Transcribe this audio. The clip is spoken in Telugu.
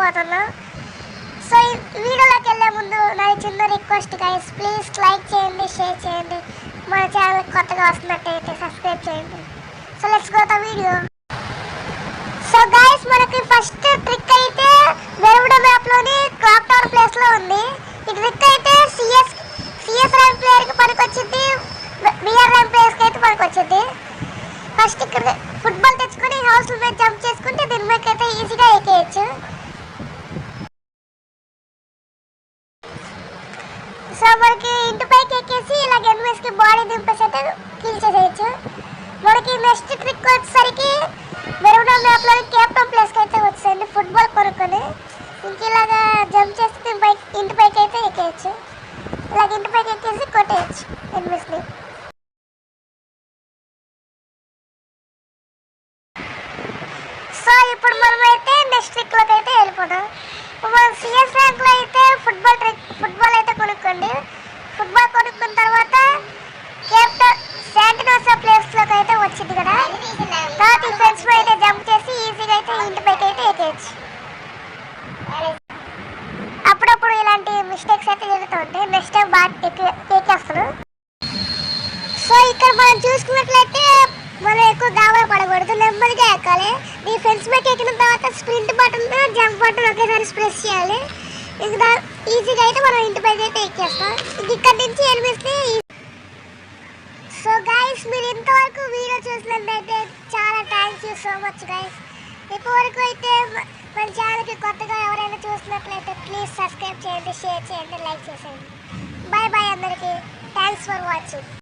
వెళ్ళిపోతున్నాం. సో ఈ వీడియోలోకి వెళ్ళే ముందు నా చిన్న రిక్వెస్ట్ గైస్, ప్లీజ్ లైక్ చేయండి, షేర్ చేయండి, మన ఛానల్ కొత్తగా వస్తున్నట్టయితే సబ్స్క్రైబ్ చేయండి. So let's go the video. So guys, మనకి ఫస్ట్ ట్రిక్ అయితే బెర్ముడా మ్యాప్లోని క్లాక్ టవర్ ప్లేస్లో ఉంది. ఈ ట్రిక్ అయితే సిఎస్ ర్యాంక్ ప్లేయర్కి పనికొచ్చింది, బిఆర్ ర్యాంక్ ప్లేయర్స్కి అయితే పనికొచ్చింది. ఫస్ట్ ఇక్కడ ఫుట్బాల్ తెచ్చుకొని హౌస్ మీద జంప్ చేసుకుంటే దీని మీద అయితే ఈజీగా ఎక్కేయచ్చు. సో మనకి ఇంటి పైకి ఎక్కేసి ఇలా ఎనిమిస్కి బాడీ దింపేసి అయితే కిల్ చేసేయచ్చు. మనకి నెక్స్ట్ ట్రిక్ వచ్చేసరికి బెర్ముడా మ్యాప్లో కేప్టౌన్ ప్లేస్కి అయితే వచ్చేయండి ఫుట్బాల్ కొనుక్కొని. ఇంక ఇలాగా జంప్ చేసి ఇంటి పైకి అయితే ఎక్కేయచ్చు. ఇలాగ ఇంటి పైకి ఎక్కేసి కొట్టేయచ్చు ఎనిమిస్ని. సో ఇప్పుడు మనమైతే నెక్స్ట్ ట్రిక్లోకి అయితే వెళ్ళిపోతాం. మనం సిఎస్ ర్యాంక్లో అయితే ఫుట్బాల్ అయితే కొనుక్కోండి. ఫుట్బాల్ కొనుక్కున్న తర్వాత కేప్టౌన్ శాంటినోసా ప్లేస్లోకి అయితే వచ్చింది కదా, తర్వాత ఈ ఫ్రెండ్స్ అయితే జంప్ చేసి ఈజీగా అయితే ఇంటి పైకి అయితే ఎక్కేయచ్చు. అప్పుడప్పుడు ఇలాంటి మిస్టేక్స్ అయితే జరుగుతూ ఉంటాయి. నెక్స్ట్ టైం బాగా ఎక్కేస్తాను. సో ఇక్కడ మనం చూసుకున్నట్లయితే మనం ఎక్కువ గాబరా పడకూడదు, నెమ్మదిగా ఎక్కాలి. ఈ ఫ్రెండ్స్ బ్యాక్ ఎక్కిన తర్వాత స్ప్రింట్ బటన్ జంప్ బటన్ ఒకేసారి ప్రెస్ చేయాలి. ఇంకా ఈజీగా అయితే మనం ఇంటి పైకి అయితే ఎక్కేస్తాం. ఇక్కడ నుంచి ఎనిమిది. సో గైస్, మీరు ఇంతవరకు వీడియో చూసినట్లయితే చాలా thank you so much guys. ఇప్పటివరకు అయితే మన ఛానల్కి కొత్తగా ఎవరైనా చూసినట్లయితే ప్లీజ్ సబ్స్క్రైబ్ చేయండి, షేర్ చేయండి, లైక్ చేసేయండి. బాయ్ బాయ్ అందరికీ. Thanks for watching.